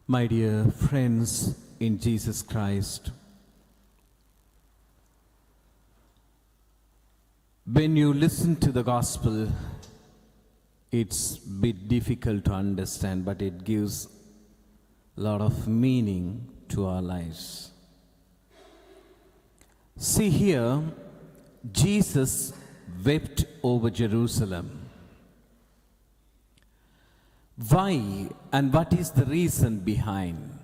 My dear friends in Jesus Christ, when you listen to the gospel, it's a bit difficult to understand, but it gives a lot of meaning to our lives. See here, Jesus wept over Jerusalem. Why and what is the reason behind?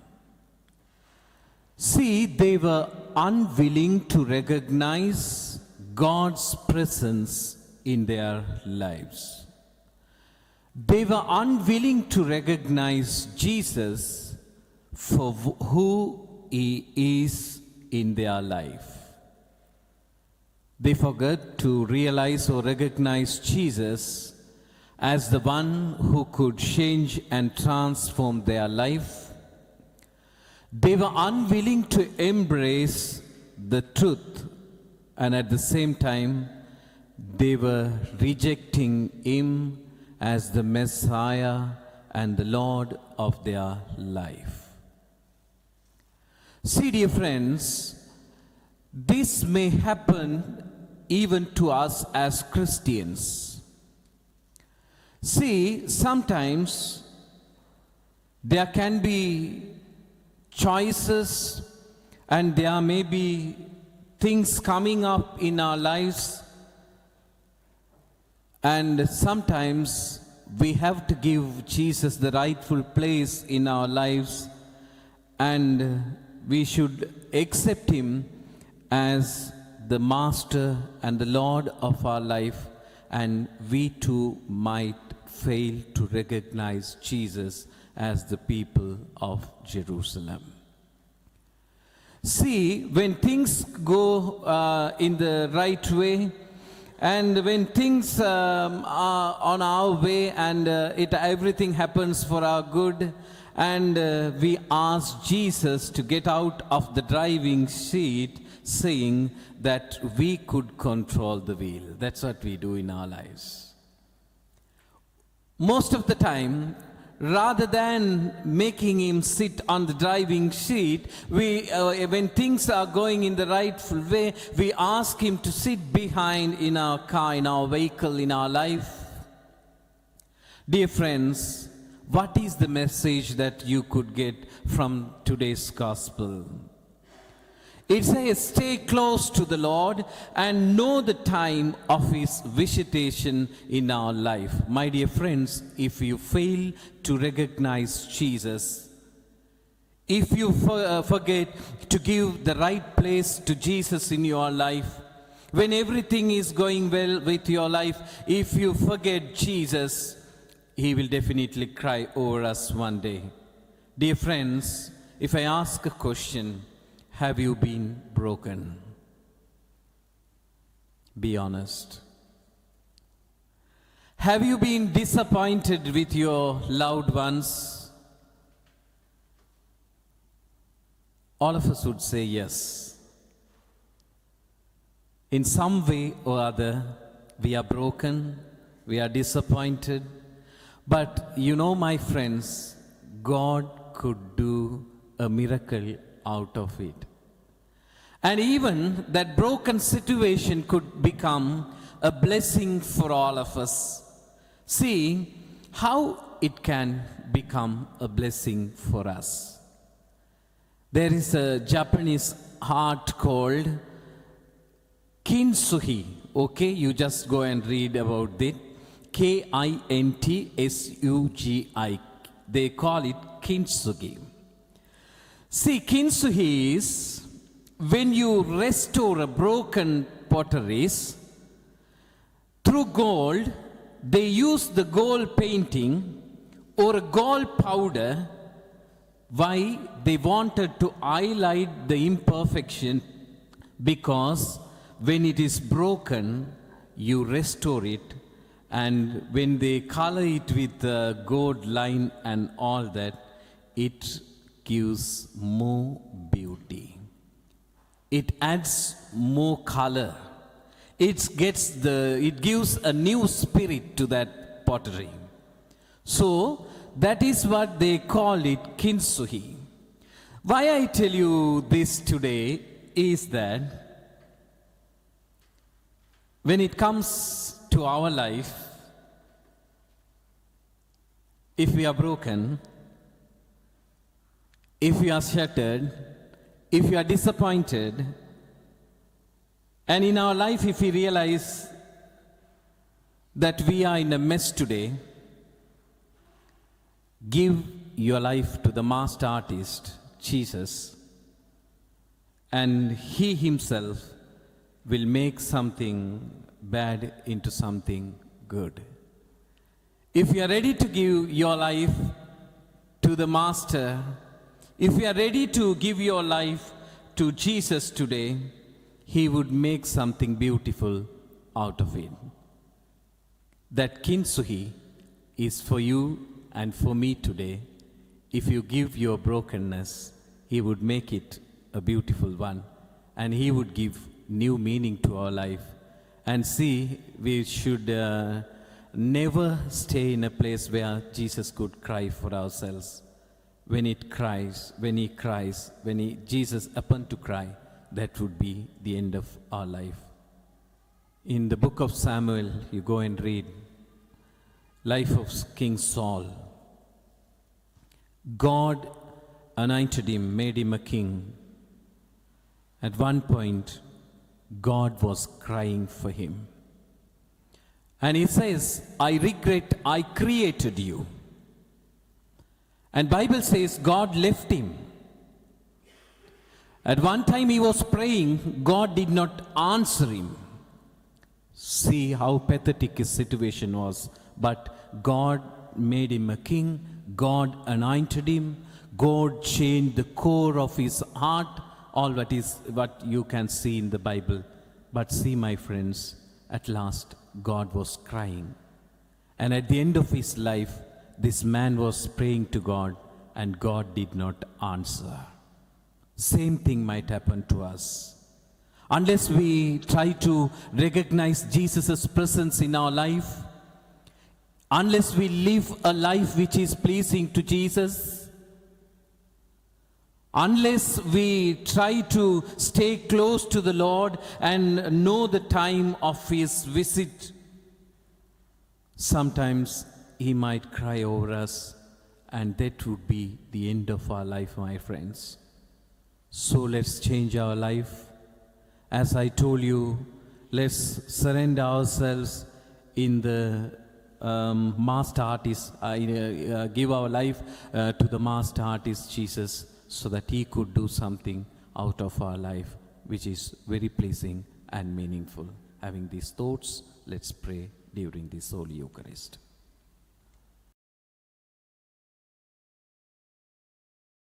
See, they were unwilling to recognize God's presence in their lives. They were unwilling to recognize Jesus for who He is in their life. They forgot to realize or recognize Jesus as the one who could change and transform their life. They were unwilling to embrace the truth, and at the same time, they were rejecting Him as the Messiah and the Lord of their life. See, dear friends, this may happen even to us as Christians. See, sometimes there can be choices and there may be things coming up in our lives, and sometimes we have to give Jesus the rightful place in our lives, and we should accept Him as the Master and the Lord of our life, and we too might fail to recognize Jesus as the people of Jerusalem. See, when things go in the right way, and when things are on our way, and everything happens for our good, and we ask Jesus to get out of the driving seat, saying that we could control the wheel. That's what we do in our lives. Most of the time, rather than making Him sit on the driving seat, when things are going in the rightful way, we ask Him to sit behind in our car, in our vehicle, in our life. Dear friends, what is the message that you could get from today's gospel? It says, stay close to the Lord and know the time of His visitation in our life. My dear friends, if you fail to recognize Jesus, if you forget to give the right place to Jesus in your life, when everything is going well with your life, if you forget Jesus, He will definitely cry over us one day. Dear friends, if I ask a question, have you been broken? Be honest. Have you been disappointed with your loved ones? All of us would say yes. In some way or other, we are broken, we are disappointed. But you know, my friends, God could do a miracle out of it. And even that broken situation could become a blessing for all of us. See how it can become a blessing for us. There is a Japanese art called Kintsugi. Okay, you just go and read about it. Kintsugi. They call it Kintsugi. See, Kintsugi is when you restore a broken potteries through gold. They use the gold painting or a gold powder. Why? They wanted to highlight the imperfection, because when it is broken, you restore it, and when they color it with the gold line and all that, it gives more beauty. It adds more color. It gives a new spirit to that pottery. So That is what they call it, Kintsugi. Why I tell you this today is that when it comes to our life, if we are broken, if we are shattered, if we are disappointed, and in our life if we realize that we are in a mess today, give your life to the master artist, Jesus, and He Himself will make something bad into something good. If you are ready to give your life to the Master, if you are ready to give your life to Jesus today, He would make something beautiful out of it. That Kintsugi is for you and for me today. If you give your brokenness, He would make it a beautiful one, and He would give new meaning to our life. And see, we should never stay in a place where Jesus could cry for ourselves. When He cries, Jesus happened to cry, that would be the end of our life. In the book of Samuel, you go and read life of King Saul. God anointed him, made him a king. At one point, God was crying for him. And he says, I regret I created you. And Bible says God left him. At one time he was praying, God did not answer him. See how pathetic his situation was. But God made him a king. God anointed him. God changed the core of his heart. All what you can see in the Bible. But see, my friends, at last God was crying. And at the end of his life, this man was praying to God, and God did not answer. Same thing might happen to us. Unless we try to recognize Jesus' presence in our life, unless we live a life which is pleasing to Jesus, unless we try to stay close to the Lord and know the time of His visit, sometimes He might cry over us, and that would be the end of our life, my friends. So let's change our life. As I told you, let's surrender ourselves in the master artist, give our life to the master artist Jesus, so that He could do something out of our life which is very pleasing and meaningful. Having these thoughts, let's pray during this Holy Eucharist.